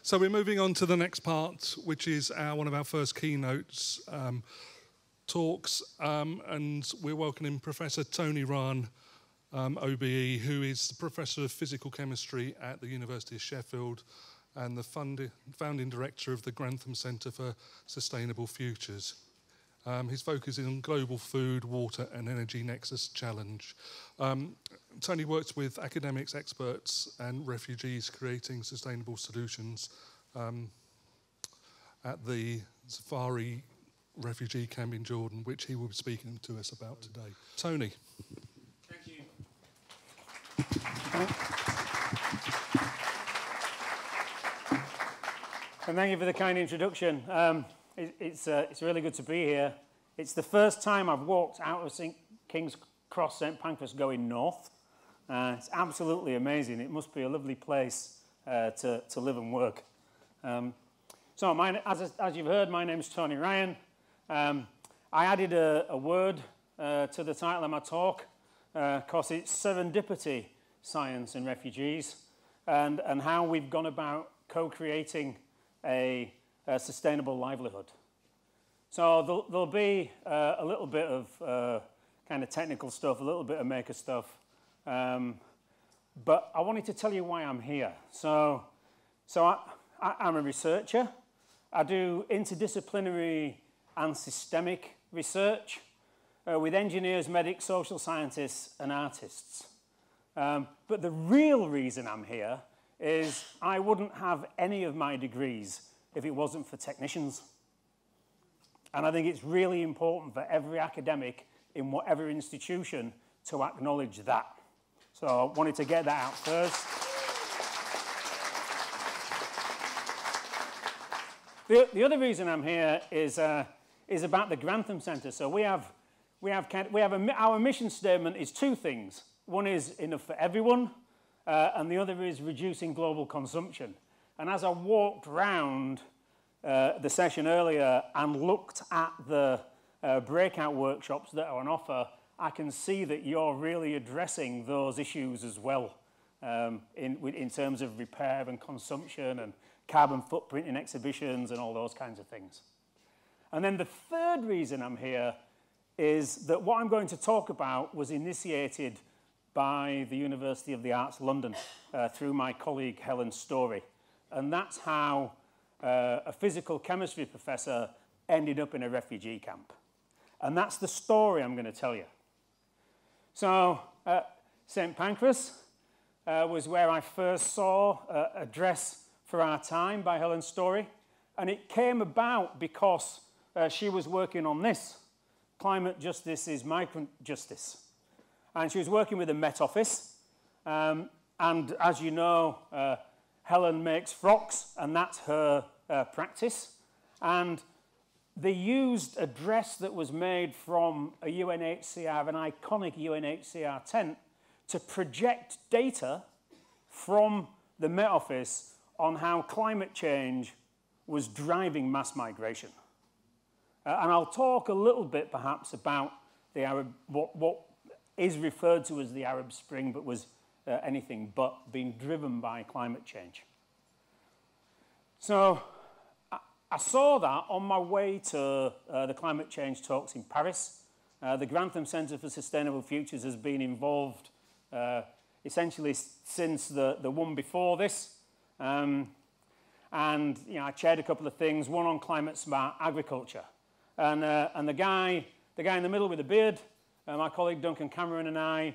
So we're moving on to the next part, which is one of our first keynotes talks, and we're welcoming Professor Tony Ryan OBE, who is the Professor of Physical Chemistry at the University of Sheffield and the founding director of the Grantham Centre for Sustainable Futures. His focus is on global food, water and energy nexus challenge. Tony works with academics, experts and refugees creating sustainable solutions at the Za'Atari refugee camp in Jordan, which he will be speaking to us about today. Tony. Thank you. And thank you for the kind introduction. It's really good to be here. It's the first time I've walked out of King's Cross, St Pancras, going north. It's absolutely amazing. It must be a lovely place to live and work. So, as you've heard, my name's Tony Ryan. I added a word to the title of my talk because it's Serendipity, Science and Refugees, and how we've gone about co-creating a sustainable livelihood. So there'll be a little bit of kind of technical stuff, a little bit of maker stuff, but I wanted to tell you why I'm here. So I'm a researcher. I do interdisciplinary and systemic research with engineers, medics, social scientists, and artists. But the real reason I'm here is I wouldn't have any of my degrees if it wasn't for technicians. And I think it's really important for every academic in whatever institution to acknowledge that. So I wanted to get that out first. The other reason I'm here is about the Grantham Centre. So our mission statement is two things. One is enough for everyone, and the other is reducing global consumption. And as I walked around the session earlier and looked at the breakout workshops that are on offer, I can see that you're really addressing those issues as well in terms of repair and consumption and carbon footprint in exhibitions and all those kinds of things. And then the third reason I'm here is that what I'm going to talk about was initiated by the University of the Arts London through my colleague Helen Story. And that's how a physical chemistry professor ended up in a refugee camp. And that's the story I'm going to tell you. So St Pancras was where I first saw a Dress for Our Time by Helen Story. And it came about because she was working on this. Climate justice is migrant justice. And she was working with the Met Office. And as you know, Helen makes frocks, and that's her practice. And they used a dress that was made from a UNHCR, an iconic UNHCR tent, to project data from the Met Office on how climate change was driving mass migration. And I'll talk a little bit, perhaps, about the Arab, what is referred to as the Arab Spring, but was anything but being driven by climate change. So I saw that on my way to the climate change talks in Paris. The Grantham Centre for Sustainable Futures has been involved essentially since the one before this. And I chaired a couple of things, one on climate smart agriculture. And the guy in the middle with the beard, my colleague Duncan Cameron and I,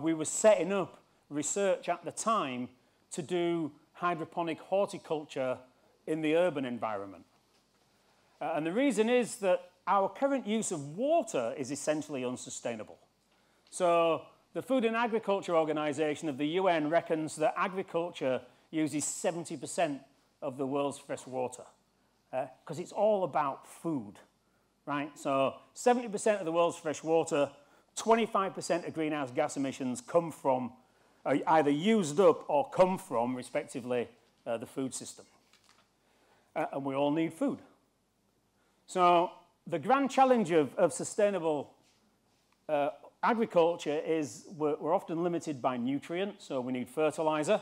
we were setting up research at the time to do hydroponic horticulture in the urban environment. And the reason is that our current use of water is essentially unsustainable. So the Food and Agriculture Organization of the UN reckons that agriculture uses 70% of the world's fresh water because it's all about food, right? So 70% of the world's fresh water, 25% of greenhouse gas emissions come from, either used up or come from, respectively, the food system. And we all need food. So the grand challenge of sustainable agriculture is we're often limited by nutrients, so we need fertilizer.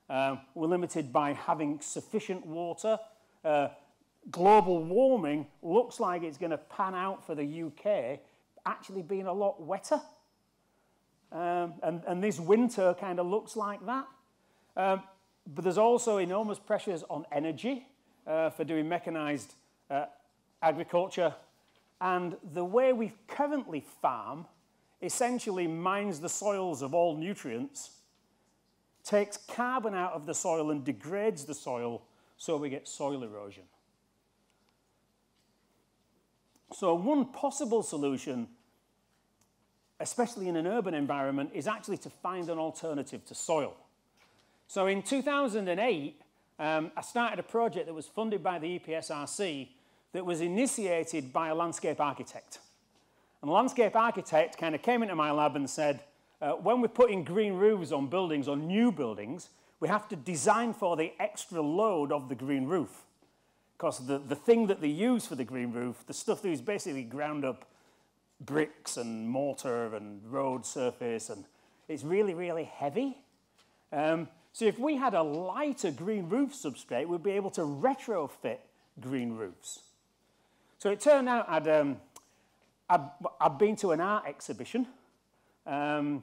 We're limited by having sufficient water. Global warming looks like it's going to pan out for the UK, actually being a lot wetter. And this winter kind of looks like that. But there's also enormous pressures on energy for doing mechanized agriculture. And the way we currently farm essentially mines the soils of all nutrients, takes carbon out of the soil and degrades the soil, so we get soil erosion. So one possible solution, especially in an urban environment, is actually to find an alternative to soil. So in 2008, I started a project that was funded by the EPSRC that was initiated by a landscape architect. And the landscape architect kind of came into my lab and said, when we're putting green roofs on buildings, on new buildings, we have to design for the extra load of the green roof. Because the thing that they use for the green roof, the stuff that is basically ground up bricks and mortar and road surface, and it's really, really heavy. So if we had a lighter green roof substrate, we'd be able to retrofit green roofs. So it turned out I'd been to an art exhibition, and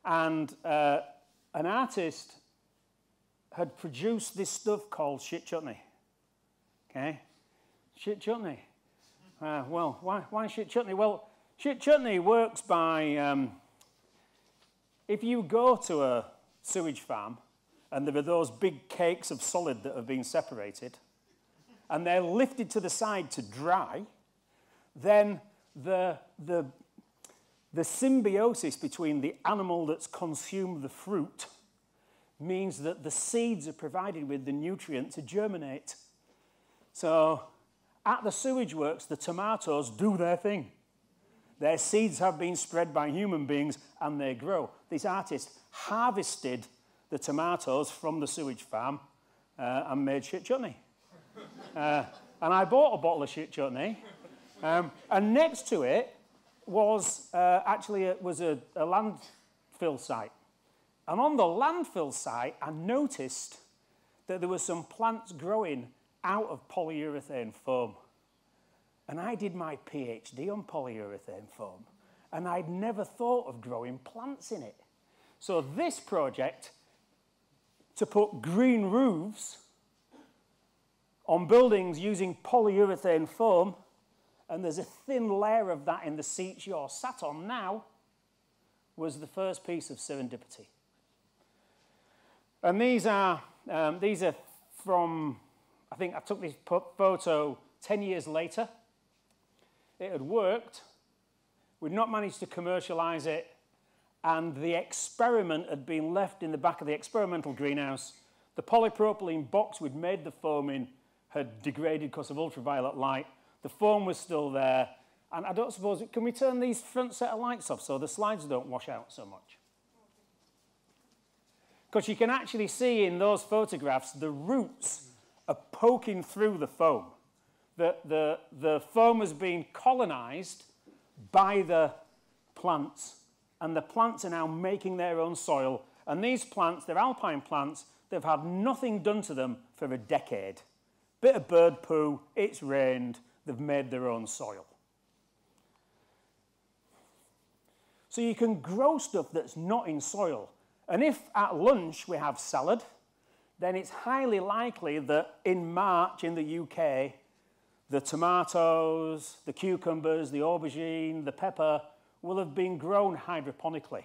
an artist had produced this stuff called shit chutney. Okay? Shit chutney. Well, why shit chutney? Well, shit chutney works by, if you go to a sewage farm and there are those big cakes of solid that have been separated and they're lifted to the side to dry, then the symbiosis between the animal that's consumed the fruit means that the seeds are provided with the nutrient to germinate. So at the sewage works, the tomatoes do their thing. Their seeds have been spread by human beings and they grow. This artist harvested the tomatoes from the sewage farm and made shit chutney. And I bought a bottle of shit chutney. And next to it was actually a landfill site. And on the landfill site, I noticed that there were some plants growing out of polyurethane foam. And I did my PhD on polyurethane foam, and I'd never thought of growing plants in it. So this project, to put green roofs on buildings using polyurethane foam, and there's a thin layer of that in the seats you're sat on now, was the first piece of serendipity. And these are from, I think I took this photo 10 years later. It had worked. We'd not managed to commercialize it, and the experiment had been left in the back of the experimental greenhouse. The polypropylene box we'd made the foam in had degraded because of ultraviolet light. The foam was still there, and I don't suppose, can we turn these front set of lights off so the slides don't wash out so much? Because you can actually see in those photographs the roots are poking through the foam. The foam has been colonized by the plants, and the plants are now making their own soil. And these plants, they're alpine plants, they've had nothing done to them for a decade. Bit of bird poo, it's rained, they've made their own soil. So you can grow stuff that's not in soil. And if at lunch we have salad, then it's highly likely that in March in the UK, the tomatoes, the cucumbers, the aubergine, the pepper will have been grown hydroponically.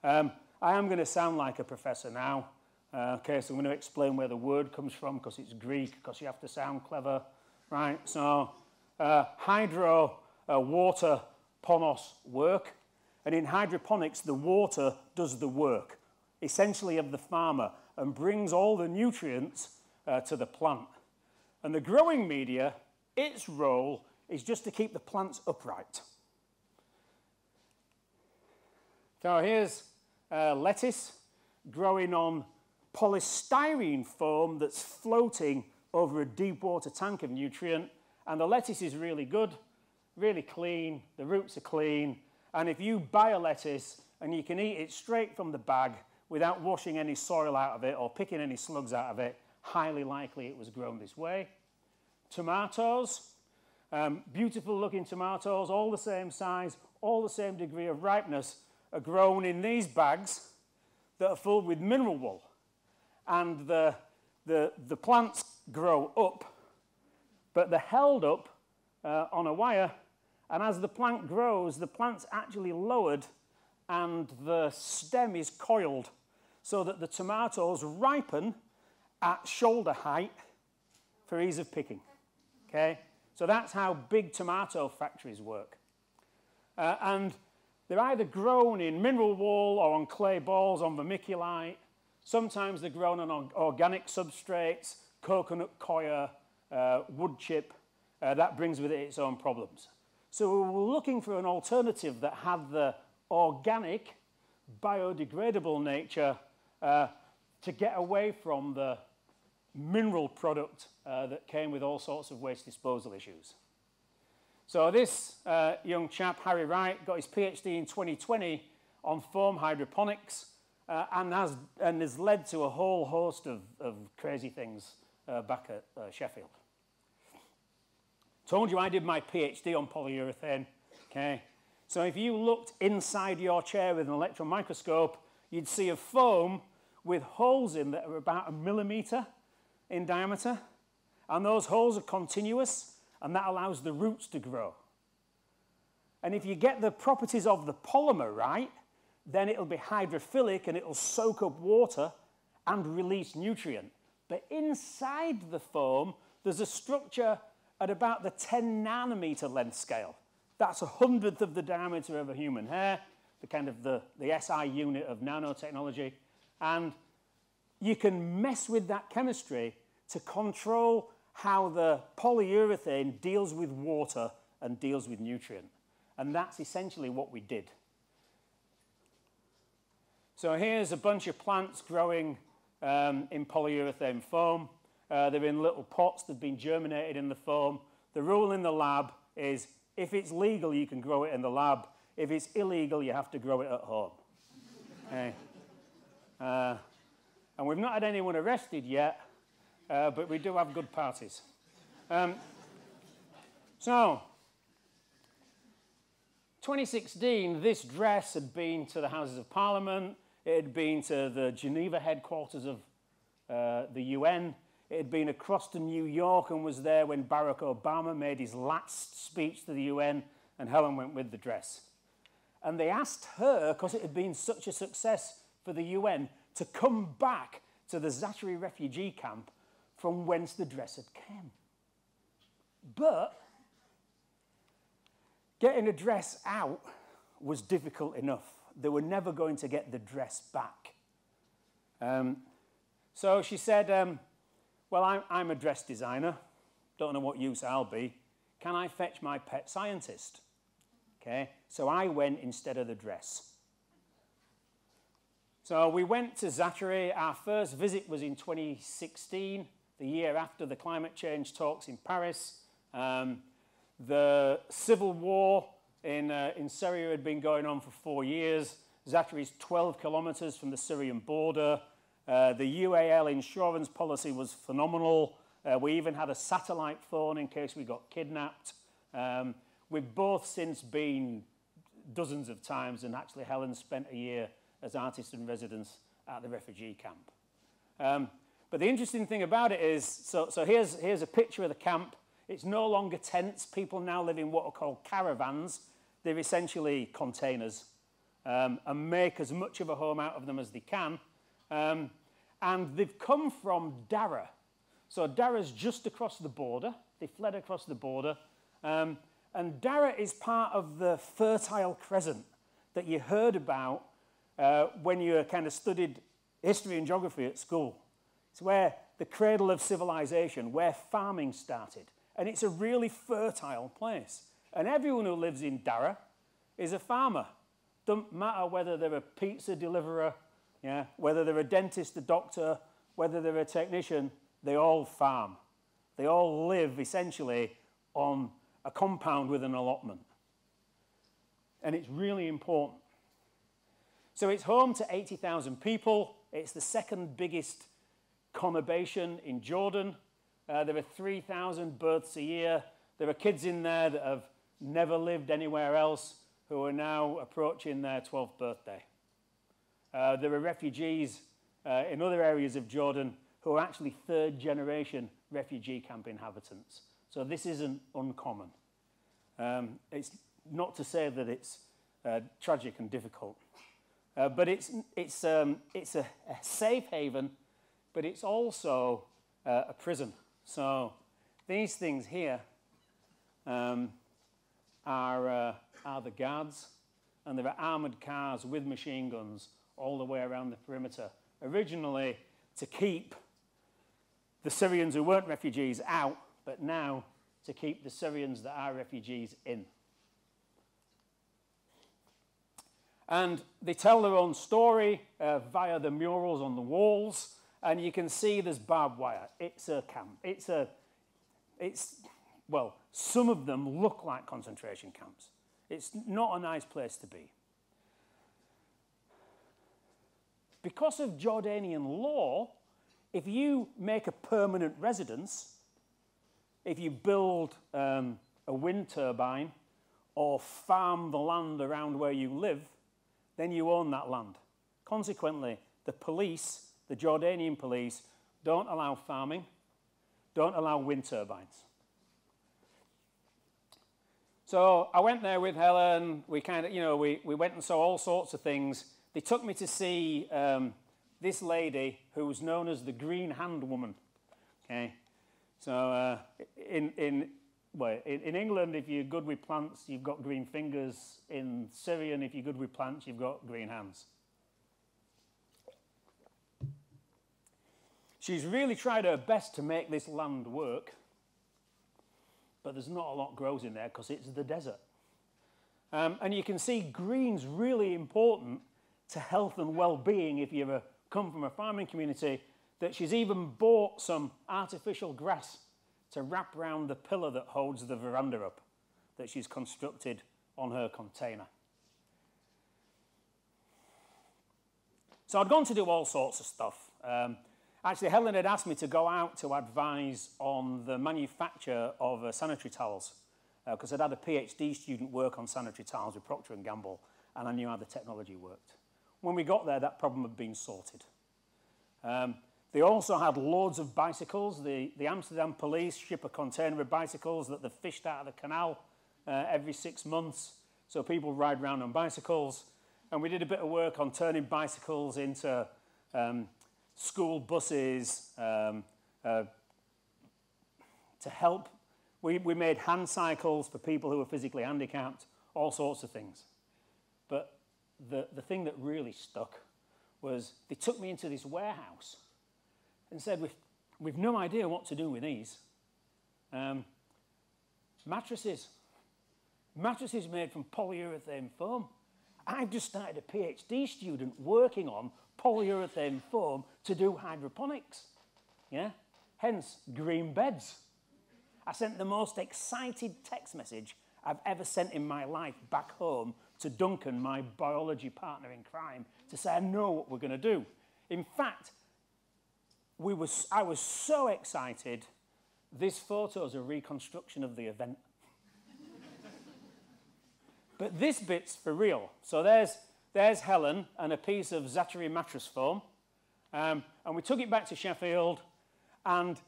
I am going to sound like a professor now. Okay, so I'm going to explain where the word comes from because it's Greek, because you have to sound clever, right? So hydro, water, ponos, work. And in hydroponics, the water does the work, essentially of the farmer, and brings all the nutrients to the plant. And the growing media, its role is just to keep the plants upright. So here's lettuce growing on polystyrene foam that's floating over a deep water tank of nutrient. And the lettuce is really good, really clean, the roots are clean. And if you buy a lettuce and you can eat it straight from the bag without washing any soil out of it or picking any slugs out of it, highly likely it was grown this way. Tomatoes, beautiful looking tomatoes, all the same size, all the same degree of ripeness, are grown in these bags that are filled with mineral wool. And the plants grow up, but they're held up on a wire, and as the plant grows, the plant's actually lowered and the stem is coiled so that the tomatoes ripen at shoulder height for ease of picking. Okay? So that's how big tomato factories work. And they're either grown in mineral wool or on clay balls on vermiculite. Sometimes they're grown on organic substrates, coconut coir, wood chip. That brings with it its own problems. So we were looking for an alternative that had the organic, biodegradable nature to get away from the mineral product that came with all sorts of waste disposal issues. So this young chap, Harry Wright, got his PhD in 2020 on foam hydroponics and has led to a whole host of crazy things back at Sheffield. Told you I did my PhD on polyurethane. Okay. So if you looked inside your chair with an electron microscope, you'd see a foam with holes in that are about 1 millimeter in diameter. And those holes are continuous, and that allows the roots to grow. And if you get the properties of the polymer right, then it'll be hydrophilic and it'll soak up water and release nutrient. But inside the foam, there's a structure at about the 10 nanometer length scale. That's 1/100th of the diameter of a human hair, the kind of the SI unit of nanotechnology. And you can mess with that chemistry to control how the polyurethane deals with water and deals with nutrient. And that's essentially what we did. So here's a bunch of plants growing in polyurethane foam. They're in little pots. They've been germinated in the foam. The rule in the lab is if it's legal, you can grow it in the lab. If it's illegal, you have to grow it at home. Okay. And we've not had anyone arrested yet, but we do have good parties. So, 2016, this dress had been to the Houses of Parliament. It had been to the Geneva headquarters of the UN. It had been across to New York and was there when Barack Obama made his last speech to the UN, and Helen went with the dress. And they asked her, because it had been such a success for the UN, to come back to the Za'Atari refugee camp from whence the dress had come. But getting a dress out was difficult enough. They were never going to get the dress back. So she said, well, I'm a dress designer. Don't know what use I'll be. Can I fetch my pet scientist? Okay, so I went instead of the dress. So we went to Za'Atari. Our first visit was in 2016, the year after the climate change talks in Paris. The civil war in Syria had been going on for 4 years. Za'Atari is 12 kilometers from the Syrian border. The UAL insurance policy was phenomenal. We even had a satellite phone in case we got kidnapped. We've both since been dozens of times, and actually Helen spent a year as artist in residence at the refugee camp. But the interesting thing about it is, so here's a picture of the camp. It's no longer tents. People now live in what are called caravans. They're essentially containers, and make as much of a home out of them as they can. And they've come from Dara. So Dara's just across the border. They fled across the border. And Dara is part of the Fertile Crescent that you heard about when you kind of studied history and geography at school. It's where the cradle of civilization, where farming started. And it's a really fertile place. And everyone who lives in Dara is a farmer. Doesn't matter whether they're a pizza deliverer, yeah, whether they're a dentist, a doctor, whether they're a technician, they all farm. They all live essentially on a compound with an allotment. And it's really important. So it's home to 80,000 people. It's the second biggest conurbation in Jordan. There are 3,000 births a year. There are kids in there that have never lived anywhere else who are now approaching their 12th birthday. There are refugees in other areas of Jordan who are actually third-generation refugee camp inhabitants. So this isn't uncommon. It's not to say that it's tragic and difficult, but it's a safe haven, but it's also a prison. So these things here are the guards, and there are armoured cars with machine guns all the way around the perimeter, originally to keep the Syrians who weren't refugees out, but now to keep the Syrians that are refugees in. And they tell their own story via the murals on the walls, and you can see there's barbed wire. It's a camp. Well, some of them look like concentration camps. It's not a nice place to be. Because of Jordanian law, if you make a permanent residence, if you build a wind turbine or farm the land around where you live, then you own that land. Consequently, the police, the Jordanian police, don't allow farming, don't allow wind turbines. So I went there with Helen. We we went and saw all sorts of things. They took me to see this lady who was known as the Green Hand Woman. Okay, so in England, if you're good with plants, you've got green fingers. In Syrian, if you're good with plants, you've got green hands. She's really tried her best to make this land work, but there's not a lot grows in there because it's the desert. And you can see green's really important to health and well-being if you come from a farming community, that she's even bought some artificial grass to wrap around the pillar that holds the veranda up that she's constructed on her container. So I'd gone to do all sorts of stuff. Actually, Helen had asked me to go out to advise on the manufacture of sanitary towels because I'd had a PhD student work on sanitary towels with Procter & Gamble, and I knew how the technology worked. When we got there, that problem had been sorted. They also had loads of bicycles. The Amsterdam police ship a container of bicycles that they've fished out of the canal every 6 months, so people ride around on bicycles. And we did a bit of work on turning bicycles into school buses to help. We made hand cycles for people who were physically handicapped, all sorts of things. But the thing that really stuck was they took me into this warehouse and said, we've no idea what to do with these. Mattresses made from polyurethane foam. I've just started a PhD student working on polyurethane foam to do hydroponics. Yeah? Hence, green beds. I sent the most excited text message I've ever sent in my life back home to Duncan, my biology partner in crime, to say I know what we're going to do. In fact, I was so excited, this photo is a reconstruction of the event. But this bit's for real. So there's Helen and a piece of Za'Atari mattress foam. And we took it back to Sheffield, and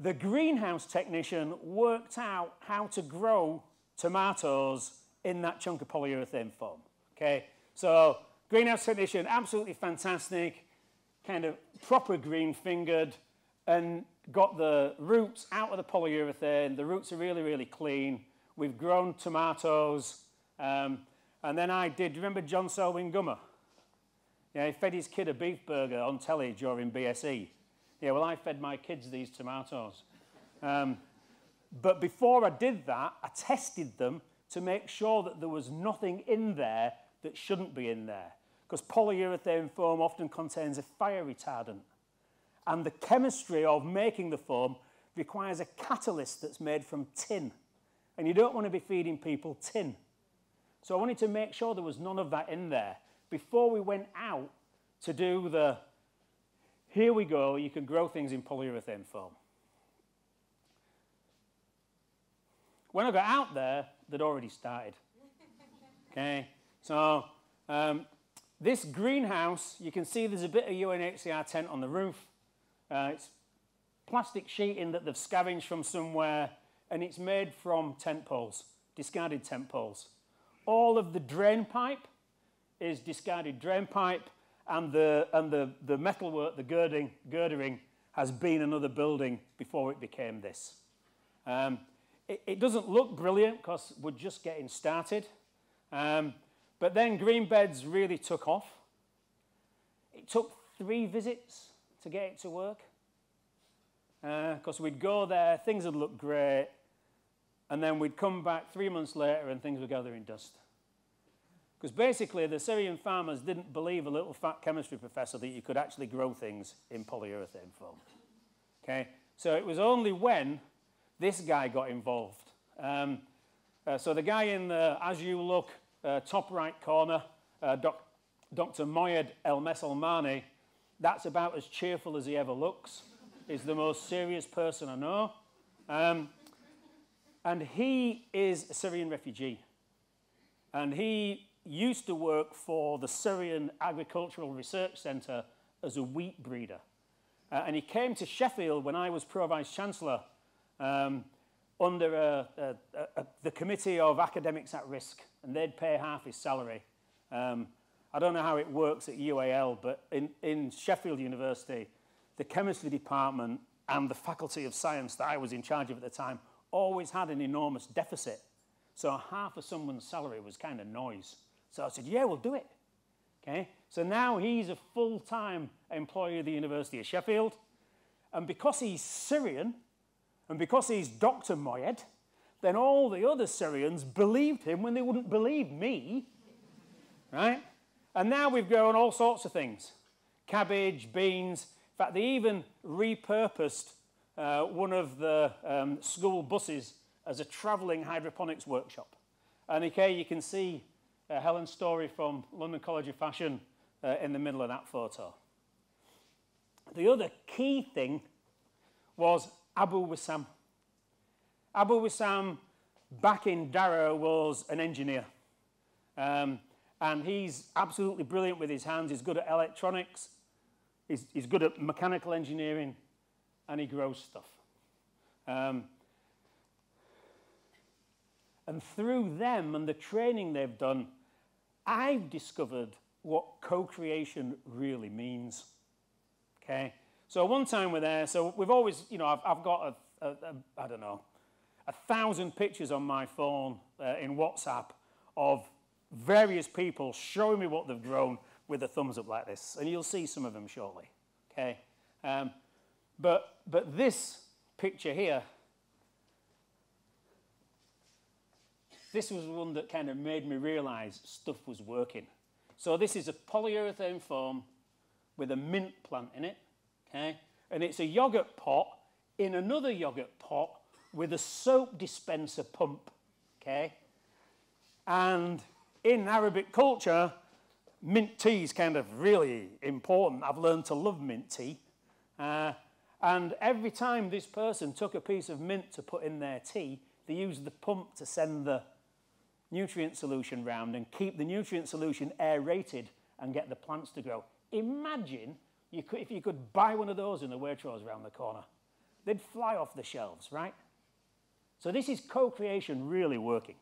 the greenhouse technician worked out how to grow tomatoes in that chunk of polyurethane foam. Okay, so greenhouse technician, absolutely fantastic, kind of proper green-fingered, and got the roots out of the polyurethane. The roots are really, really clean. We've grown tomatoes. And then I did, do you remember John Selwyn Gummer? Yeah, he fed his kid a beef burger on telly during BSE. Yeah, well, I fed my kids these tomatoes. But before I did that, I tested them to make sure that there was nothing in there that shouldn't be in there. Because polyurethane foam often contains a fire retardant. And the chemistry of making the foam requires a catalyst that's made from tin. And you don't want to be feeding people tin. So I wanted to make sure there was none of that in there. before we went out to do the, here we go, you can grow things in polyurethane foam. When I got out there, they'd already started. Okay, so this greenhouse, you can see there's a bit of UNHCR tent on the roof. It's plastic sheeting that they've scavenged from somewhere, and it's made from tent poles, discarded tent poles. All of the drain pipe is discarded drain pipe, and the metalwork, the girdering, has been another building before it became this. It doesn't look brilliant because we're just getting started. But then green beds really took off. It took 3 visits to get it to work. Because we'd go there, things would look great, and then we'd come back 3 months later and things were gathering dust. Because basically the Syrian farmers didn't believe a little fat chemistry professor that you could actually grow things in polyurethane foam. Okay? So it was only when this guy got involved. So the guy in the, as you look, top right corner, Dr. Moyed El Mesalmani, that's about as cheerful as he ever looks. He's the most serious person I know. And he is a Syrian refugee. And he used to work for the Syrian Agricultural Research Centre as a wheat breeder. And he came to Sheffield when I was Pro-Vice-Chancellor under the Committee of Academics at Risk, and they'd pay half his salary. I don't know how it works at UAL, but in Sheffield University, the chemistry department and the Faculty of Science that I was in charge of at the time always had an enormous deficit. So half of someone's salary was kind of noise. So I said, yeah, we'll do it. Okay? So now he's a full-time employee of the University of Sheffield. And because he's Syrian, and because he's Dr. Moyed, then all the other Syrians believed him when they wouldn't believe me. Right? And now we've grown all sorts of things. Cabbage, beans. In fact, they even repurposed one of the school buses as a travelling hydroponics workshop. And okay, you can see Helen Story from London College of Fashion in the middle of that photo. The other key thing was Abu Wissam. Abu Wissam, back in Darrow, was an engineer. And he's absolutely brilliant with his hands. He's good at electronics. He's good at mechanical engineering. And he grows stuff. And through them and the training they've done, I've discovered what co-creation really means. Okay? So one time we're there, so we've always, you know, I've got, I don't know, 1,000 pictures on my phone in WhatsApp of various people showing me what they've grown with a thumbs up like this. And you'll see some of them shortly. Okay? But this picture here, this was one that kind of made me realize stuff was working. So this is a polyurethane foam with a mint plant in it, okay? And it's a yogurt pot in another yogurt pot with a soap dispenser pump, okay? And in Arabic culture, mint tea is kind of really important. I've learned to love mint tea. And every time this person took a piece of mint to put in their tea, they used the pump to send the nutrient solution round and keep the nutrient solution aerated and get the plants to grow. Imagine if you could buy one of those in the Waitrose around the corner. They'd fly off the shelves, right? So this is co-creation really working.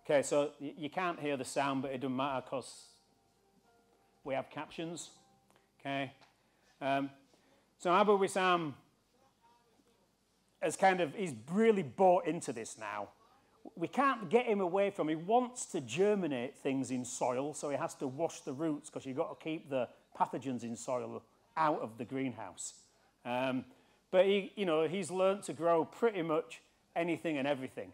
Okay, so you can't hear the sound, but it doesn't matter because we have captions. Okay. So Abu Wissam he's really bought into this now. We can't get him away from, he wants to germinate things in soil, so he has to wash the roots because you've got to keep the pathogens in soil out of the greenhouse. But he's learned to grow pretty much anything and everything.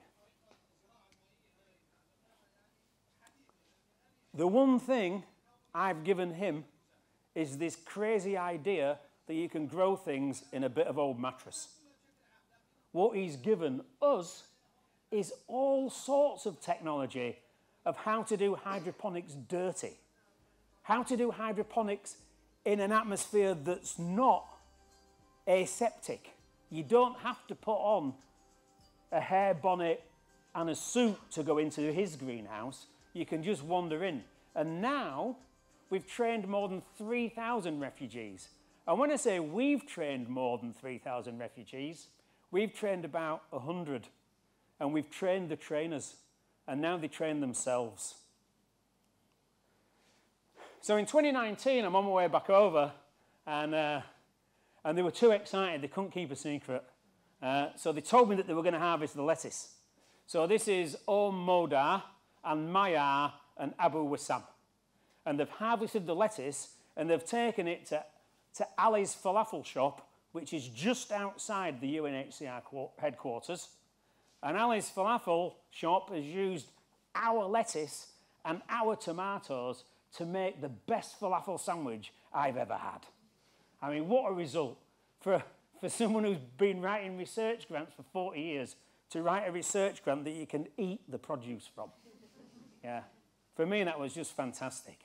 The one thing I've given him is this crazy idea that you can grow things in a bit of old mattress. What he's given us is all sorts of technology of how to do hydroponics dirty, how to do hydroponics in an atmosphere that's not aseptic. You don't have to put on a hair bonnet and a suit to go into his greenhouse. You can just wander in. And now we've trained more than 3,000 refugees. And when I say we've trained more than 3,000 refugees, we've trained about 100. And we've trained the trainers. And now they train themselves. So in 2019, I'm on my way back over, and they were too excited. They couldn't keep a secret. So they told me that they were going to harvest the lettuce. So this is Modar and Maya and Abu Wassam. And they've harvested the lettuce, and they've taken it to Ali's falafel shop, which is just outside the UNHCR headquarters. And Ali's falafel shop has used our lettuce and our tomatoes to make the best falafel sandwich I've ever had. I mean, what a result for someone who's been writing research grants for 40 years to write a research grant that you can eat the produce from. Yeah, for me, that was just fantastic.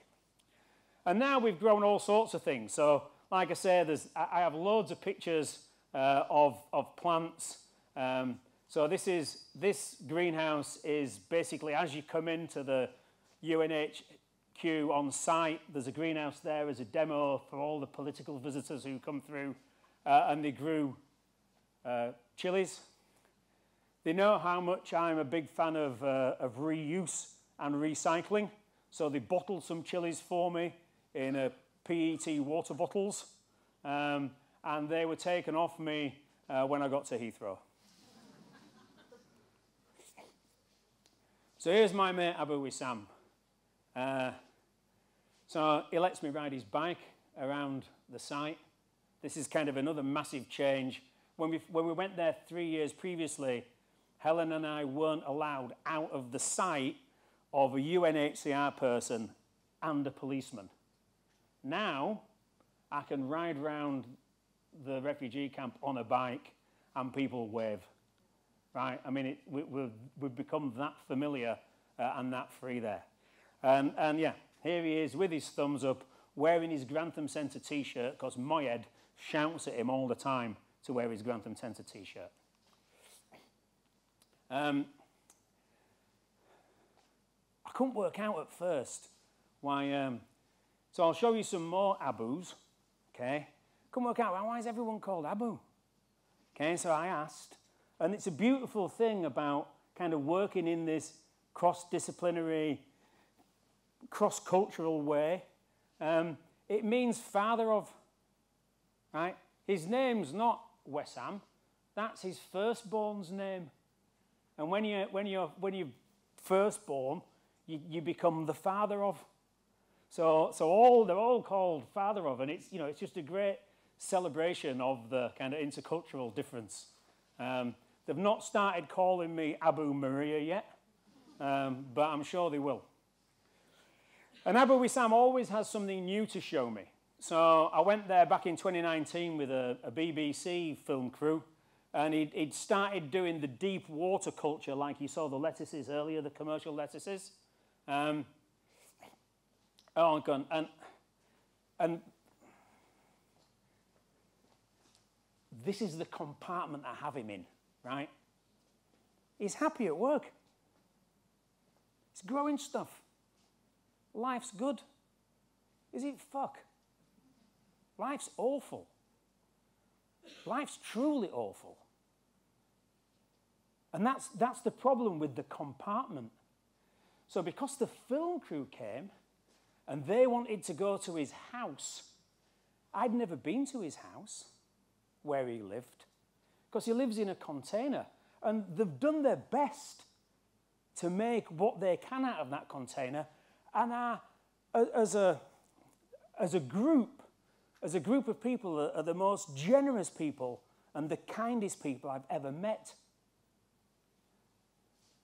And now we've grown all sorts of things. So, like I say, I have loads of pictures of plants. So this greenhouse is basically, as you come into the UNHQ on site, there's a greenhouse there as a demo for all the political visitors who come through, and they grew chilies. They know how much I'm a big fan of reuse and recycling, so they bottled some chilies for me in PET water bottles, and they were taken off me when I got to Heathrow. So here's my mate Abu Wissam. So he lets me ride his bike around the site. This is kind of another massive change. When we went there 3 years previously, Helen and I weren't allowed out of the sight of a UNHCR person and a policeman. Now, I can ride around the refugee camp on a bike and people wave. Right? I mean, we've become that familiar and that free there. And yeah, here he is with his thumbs up, wearing his Grantham Centre t-shirt, because Moyed shouts at him all the time to wear his Grantham Centre t-shirt. I couldn't work out at first why... so I'll show you some more Abus, okay? Couldn't work out why is everyone called Abu? Okay, so I asked. And it's a beautiful thing about kind of working in this cross-disciplinary, cross-cultural way. It means father of, right? His name's not Wessam. That's his firstborn's name. And when you're firstborn, you become the father of. So they're all called father of, and it's just a great celebration of the kind of intercultural difference. They've not started calling me Abu Maria yet, but I'm sure they will. And Abu Wissam always has something new to show me. So I went there back in 2019 with a BBC film crew, and he'd started doing the deep water culture, like you saw the lettuces earlier, the commercial lettuces. And this is the compartment I have him in, right? He's happy at work. He's growing stuff. Life's good. Is it fuck? Life's awful. Life's truly awful. And that's the problem with the compartment. So because the film crew came and they wanted to go to his house, I'd never been to his house where he lived, because he lives in a container, and they've done their best to make what they can out of that container, and are, as a group of people, are the most generous people and the kindest people I've ever met.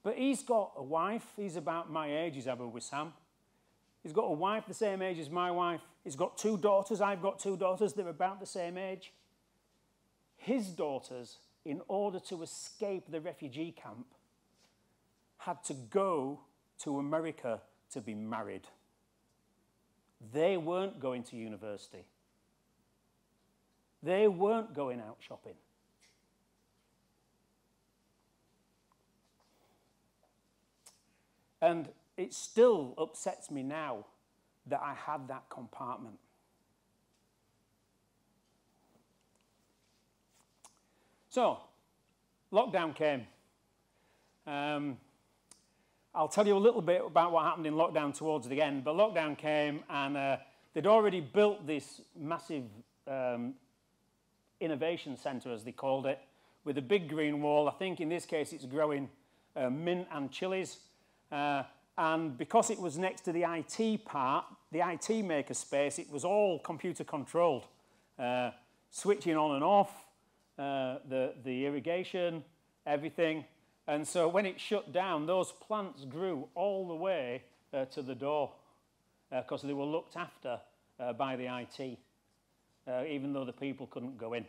But he's got a wife. He's about my age. He's Abu Wissam. He's got a wife the same age as my wife. He's got 2 daughters. I've got 2 daughters. They're about the same age. His daughters, in order to escape the refugee camp, had to go to America to be married. They weren't going to university. They weren't going out shopping. And it still upsets me now that I had that compartment. So, lockdown came. I'll tell you a little bit about what happened in lockdown towards the end, but lockdown came and they'd already built this massive innovation centre, as they called it, with a big green wall. I think in this case it's growing mint and chilies. And because it was next to the IT part, the IT maker space, it was all computer controlled. Switching on and off, the irrigation, everything. And so when it shut down, those plants grew all the way to the door because they were looked after by the IT, even though the people couldn't go in.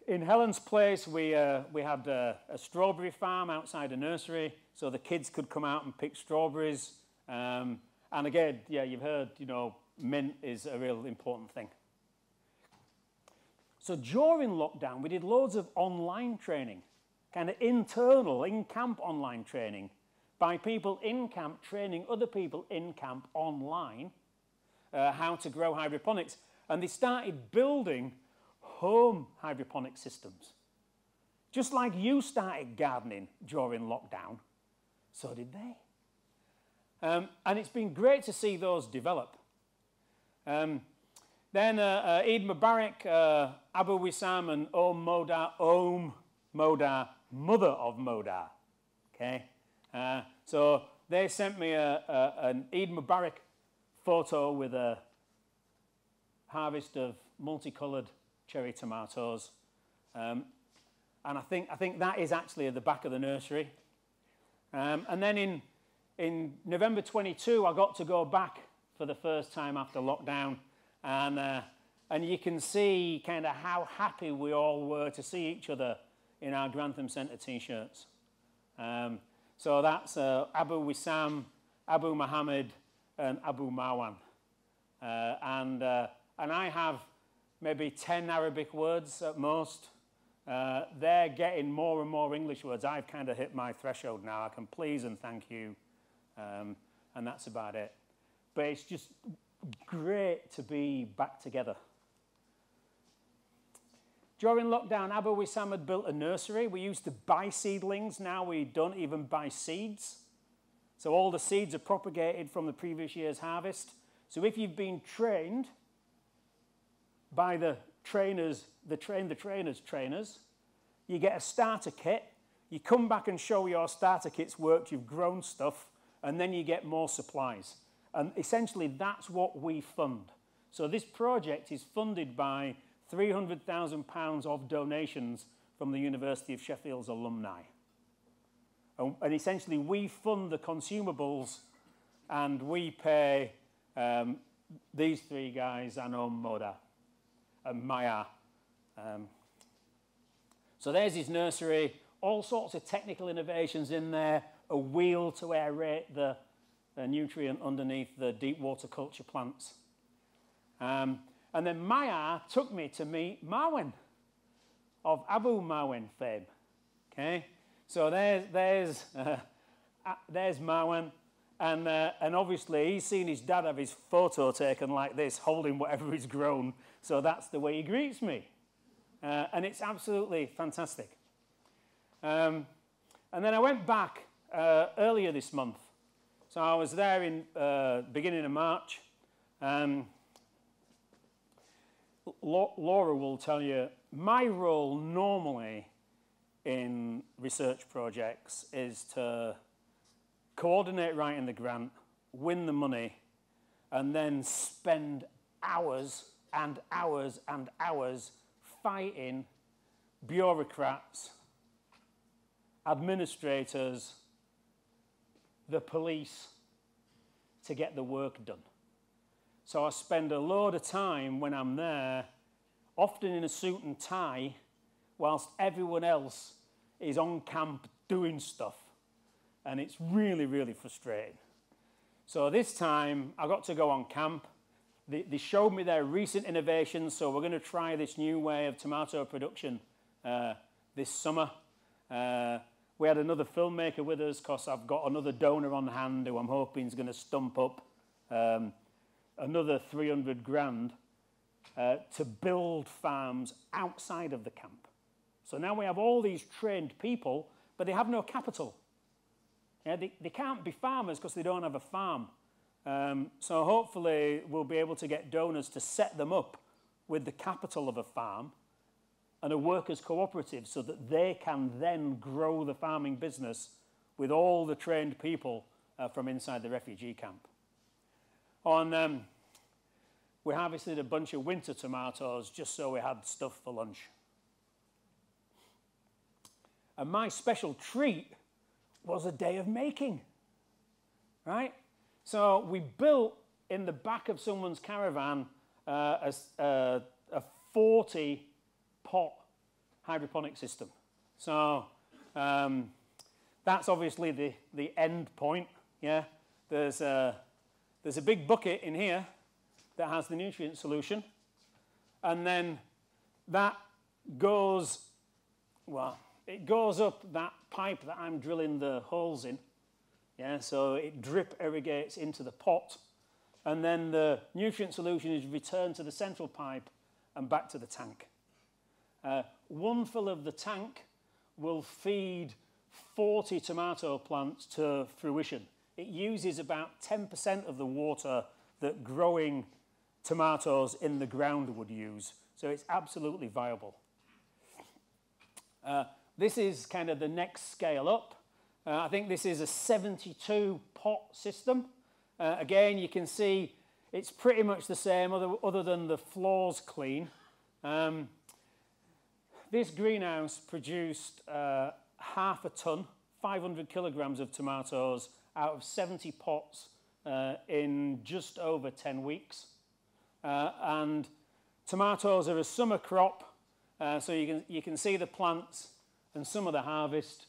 In Helen's place, we had a strawberry farm outside a nursery, so the kids could come out and pick strawberries. And again, yeah, you've heard, you know, mint is a real important thing. So during lockdown, we did loads of online training, kind of internal, in-camp online training, by people in camp training other people in camp online how to grow hydroponics. And they started building home hydroponic systems. Just like you started gardening during lockdown, so did they. And it's been great to see those develop. Then Eid Mubarak, Abu Wissam and Om Modar, mother of Modar. Okay? So they sent me an Eid Mubarak photo with a harvest of multicoloured cherry tomatoes. And I think that is actually at the back of the nursery. And then in November 22, I got to go back for the first time after lockdown. And you can see kind of how happy we all were to see each other in our Grantham Centre T-shirts. So that's Abu Wissam, Abu Muhammad, and Abu Marwan. And I have maybe 10 Arabic words at most. They're getting more and more English words. I've kind of hit my threshold now. I can please and thank you. And that's about it. But it's just great to be back together. During lockdown, Abu Wissam had built a nursery. We used to buy seedlings. Now we don't even buy seeds. So all the seeds are propagated from the previous year's harvest. So if you've been trained by the trainers, the trainers, you get a starter kit. You come back and show your starter kit's worked, you've grown stuff, and then you get more supplies. And essentially, that's what we fund. So this project is funded by £300,000 of donations from the University of Sheffield's alumni. And essentially, we fund the consumables, and we pay these three guys, Anom, Moda, and Maya. So there's his nursery, all sorts of technical innovations in there, a wheel to aerate the nutrient underneath the deep water culture plants. And then Maya took me to meet Marwan of Abu Marwan fame. Okay, so there's Marwan, and obviously he's seen his dad have his photo taken like this, holding whatever he's grown. So that's the way he greets me, and it's absolutely fantastic. And then I went back earlier this month. So I was there in beginning of March. Laura will tell you, my role normally in research projects is to coordinate writing the grant, win the money, and then spend hours and hours and hours fighting bureaucrats, administrators, the police to get the work done. So I spend a load of time when I'm there, often in a suit and tie, whilst everyone else is on camp doing stuff. And it's really, really frustrating. So this time, I got to go on camp. They showed me their recent innovations, so we're going to try this new way of tomato production this summer. We had another filmmaker with us because I've got another donor on hand who I'm hoping is going to stump up another 300 grand to build farms outside of the camp. So now we have all these trained people, but they have no capital. Yeah, they can't be farmers because they don't have a farm. So hopefully we'll be able to get donors to set them up with the capital of a farm and a workers' cooperative so that they can then grow the farming business with all the trained people from inside the refugee camp. We harvested a bunch of winter tomatoes just so we had stuff for lunch. And my special treat was a day of making, right? So we built in the back of someone's caravan a 40-pot hydroponic system. So that's obviously the end point, yeah? There's a big bucket in here that has the nutrient solution, and then that goes, well, it goes up that pipe that I'm drilling the holes in, yeah, so it drip irrigates into the pot, and then the nutrient solution is returned to the central pipe and back to the tank. One fill of the tank will feed 40 tomato plants to fruition. It uses about 10% of the water that growing tomatoes in the ground would use, so it's absolutely viable. This is kind of the next scale up. I think this is a 72-pot system. Again, you can see it's pretty much the same other than the floor's clean. This greenhouse produced half a ton, 500 kilograms of tomatoes out of 70 pots in just over 10 weeks. And tomatoes are a summer crop, so you can see the plants and some of the harvest.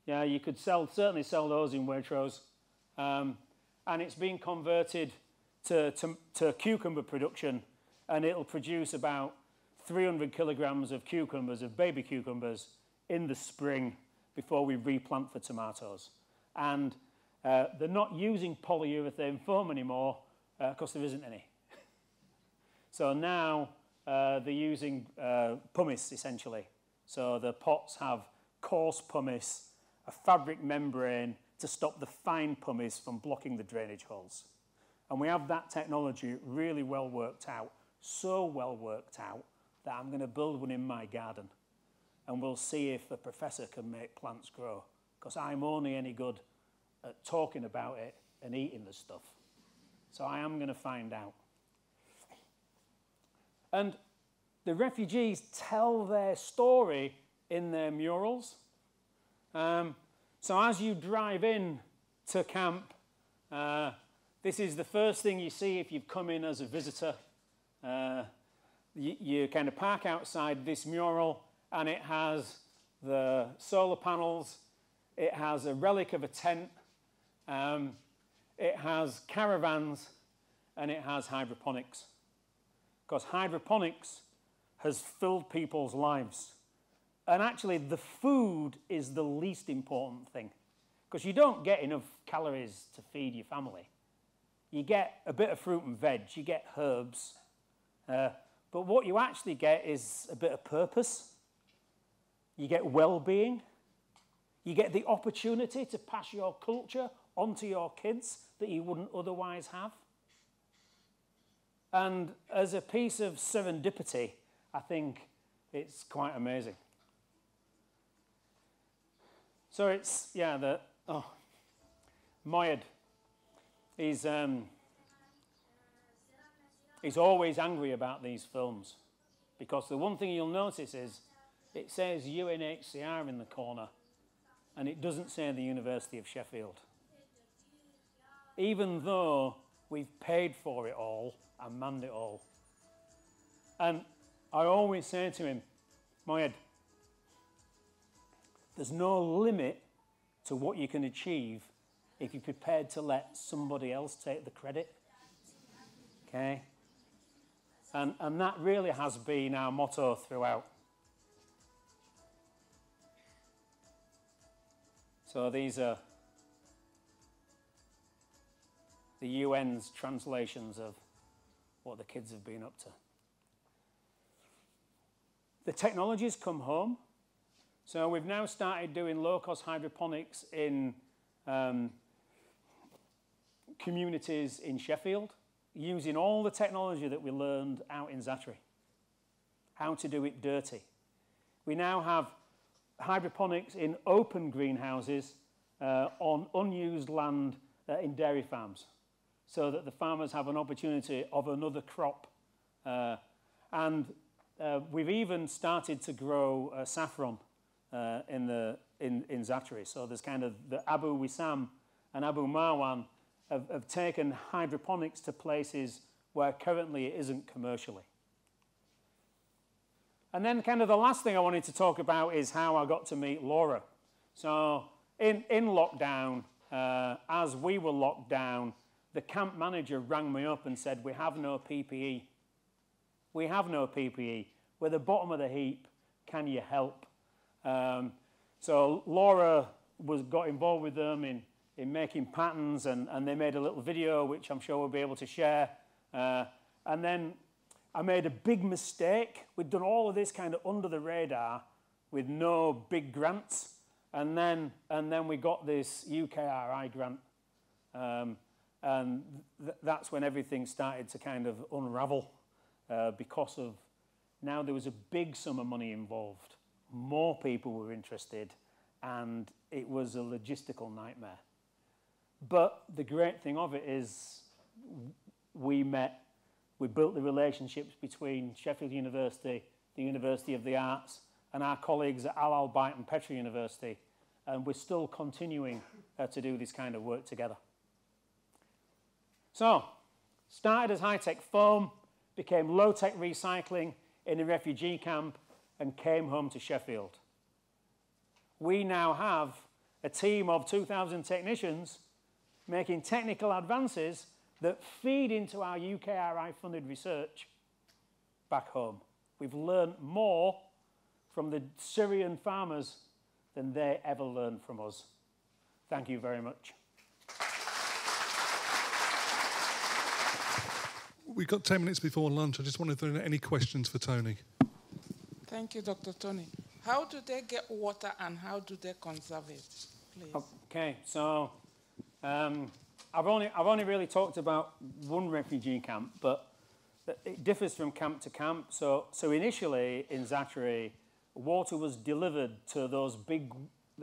Yeah, you could certainly sell those in Waitrose. And it's being converted to cucumber production, and it'll produce about 300 kilograms of cucumbers, of baby cucumbers, in the spring before we replant for tomatoes. And they're not using polyurethane foam anymore because there isn't any. So now they're using pumice, essentially. So the pots have coarse pumice, a fabric membrane to stop the fine pumice from blocking the drainage holes. And we have that technology really well worked out, so well worked out that I'm going to build one in my garden. And we'll see if the professor can make plants grow, because I'm only any good at talking about it and eating the stuff. So I am going to find out. And the refugees tell their story in their murals. So as you drive in to camp, this is the first thing you see if you've come in as a visitor. You kind of park outside this mural, and it has the solar panels, it has a relic of a tent, it has caravans, and it has hydroponics. Because hydroponics has filled people's lives. And actually, the food is the least important thing. Because you don't get enough calories to feed your family. You get a bit of fruit and veg, you get herbs. But what you actually get is a bit of purpose. You get well-being. You get the opportunity to pass your culture onto your kids that you wouldn't otherwise have. And as a piece of serendipity, I think it's quite amazing. So it's, yeah, Moyed, he's always angry about these films, because the one thing you'll notice is it says UNHCR in the corner, and it doesn't say the University of Sheffield. Even though we've paid for it all and manned it all. And I always say to him, Moyed, there's no limit to what you can achieve if you're prepared to let somebody else take the credit. Okay? And that really has been our motto throughout. So these are the UN's translations of what the kids have been up to. The technology's come home. So we've now started doing low-cost hydroponics in communities in Sheffield, using all the technology that we learned out in Za'Atari, how to do it dirty. We now have hydroponics in open greenhouses on unused land in dairy farms, so that the farmers have an opportunity of another crop. And we've even started to grow saffron in Za'Atari. So there's kind of the Abu Wissam and Abu Marwan have taken hydroponics to places where currently it isn't commercially. And then kind of the last thing I wanted to talk about is how I got to meet Laura. So in lockdown, as we were locked down, the camp manager rang me up and said, we have no PPE. We have no PPE. We're the bottom of the heap. Can you help? So Laura got involved with them in making patterns, and they made a little video, which I'm sure we'll be able to share. And then I made a big mistake. We'd done all of this kind of under the radar with no big grants. And then we got this UKRI grant. And that's when everything started to kind of unravel because of now there was a big sum of money involved. More people were interested, and it was a logistical nightmare. But the great thing of it is we built the relationships between Sheffield University, the University of the Arts, and our colleagues at Al Bayt and Petra University, and we're still continuing to do this kind of work together. So, started as high-tech foam, became low-tech recycling in a refugee camp, and came home to Sheffield. We now have a team of 2,000 technicians making technical advances that feed into our UKRI-funded research back home. We've learned more from the Syrian farmers than they ever learned from us. Thank you very much. We've got 10 minutes before lunch. I just wondered if there are any questions for Tony. Thank you, Dr. Tony. How do they get water and how do they conserve it, please? Okay, so I've only really talked about one refugee camp, but it differs from camp to camp. So initially in Za'Atari, water was delivered to those big.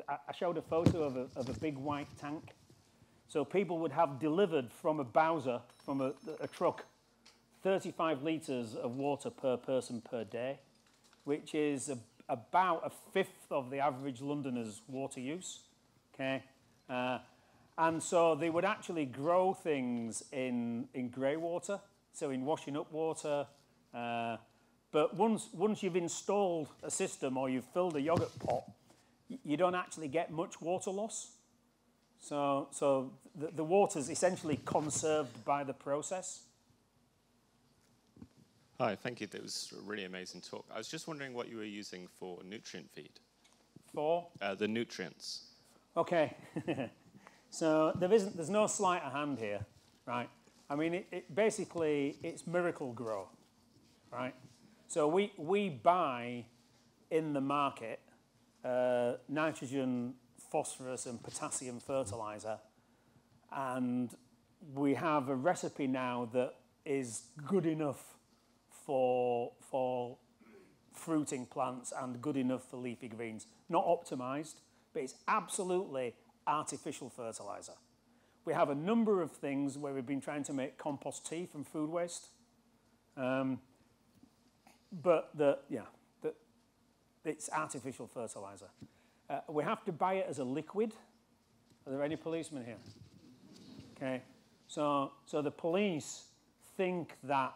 I showed a photo of a big white tank. So people would have delivered from a Bowser, from a truck, 35 litres of water per person per day, which is about a fifth of the average Londoner's water use. Okay, and so they would actually grow things in grey water, so in washing up water. But once you've installed a system or you've filled a yogurt pot, you don't actually get much water loss. So the water's essentially conserved by the process. Hi, thank you. That was a really amazing talk. I was just wondering what you were using for nutrient feed. For? The nutrients. Okay. So there's no sleight of hand here, right? I mean, basically, it's Miracle Grow, right? So we buy in the market nitrogen, phosphorus, and potassium fertilizer, and we have a recipe now that is good enough for fruiting plants and good enough for leafy greens. Not optimized, but it's absolutely artificial fertilizer. We have a number of things where we've been trying to make compost tea from food waste. But it's artificial fertilizer. We have to buy it as a liquid. Are there any policemen here? Okay. So the police think that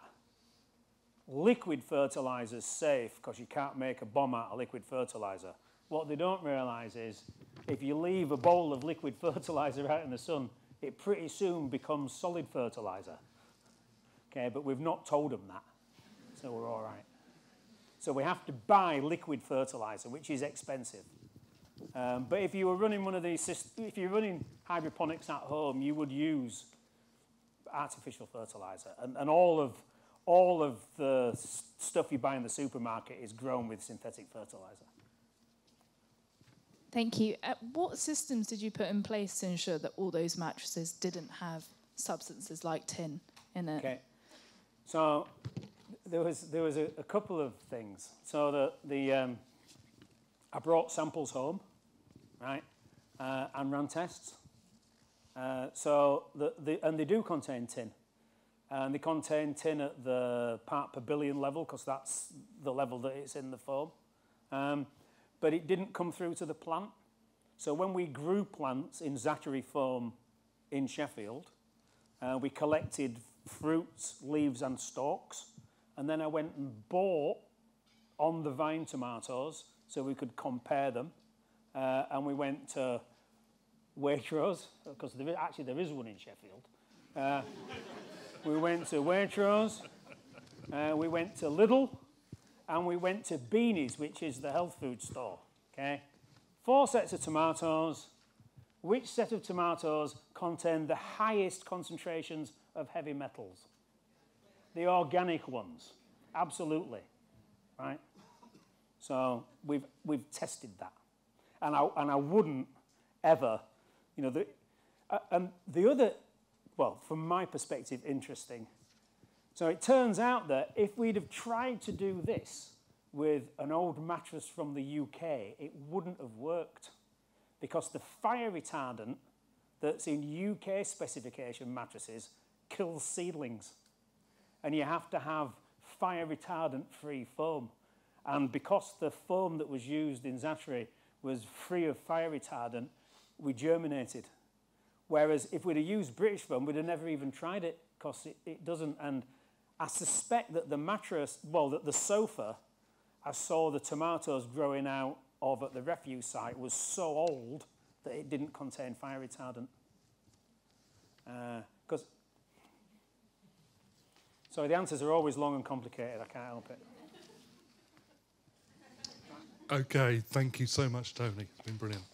liquid fertilizer is safe because you can't make a bomb out of liquid fertilizer. what they don't realise is if you leave a bowl of liquid fertiliser out in the sun, it pretty soon becomes solid fertiliser. Okay, but we've not told them that, so we're all right. So we have to buy liquid fertiliser, which is expensive. But if you were running one of these, if you're running hydroponics at home, you would use artificial fertiliser, and all of the stuff you buy in the supermarket is grown with synthetic fertiliser. Thank you. What systems did you put in place to ensure that all those mattresses didn't have substances like tin in it? Okay. So there was a couple of things. So I brought samples home, right, and ran tests. And they do contain tin. And they contain tin at the part per billion level, because that's the level that it's in the foam. But it didn't come through to the plant. So when we grew plants in Za'Atari foam in Sheffield, we collected fruits, leaves and stalks, and then I went and bought on the vine tomatoes so we could compare them, and we went to Waitrose, because there is one in Sheffield. We went to Waitrose, we went to Lidl, and we went to Beanie's, which is the health food store. Okay, 4 sets of tomatoes. Which set of tomatoes contain the highest concentrations of heavy metals? The organic ones, absolutely, right? So we've tested that, and I wouldn't ever, and the other, well, from my perspective, interesting. So it turns out that if we'd have tried to do this with an old mattress from the UK, it wouldn't have worked, because the fire retardant that's in UK specification mattresses kills seedlings, and you have to have fire retardant-free foam. And because the foam that was used in Za'Atari was free of fire retardant, we germinated. Whereas if we'd have used British foam, we'd have never even tried it, because it doesn't. And I suspect that the mattress, well, that the sofa I saw the tomatoes growing out of at the refuse site was so old that it didn't contain fire retardant. So the answers are always long and complicated, I can't help it. Okay, thank you so much, Tony. It's been brilliant.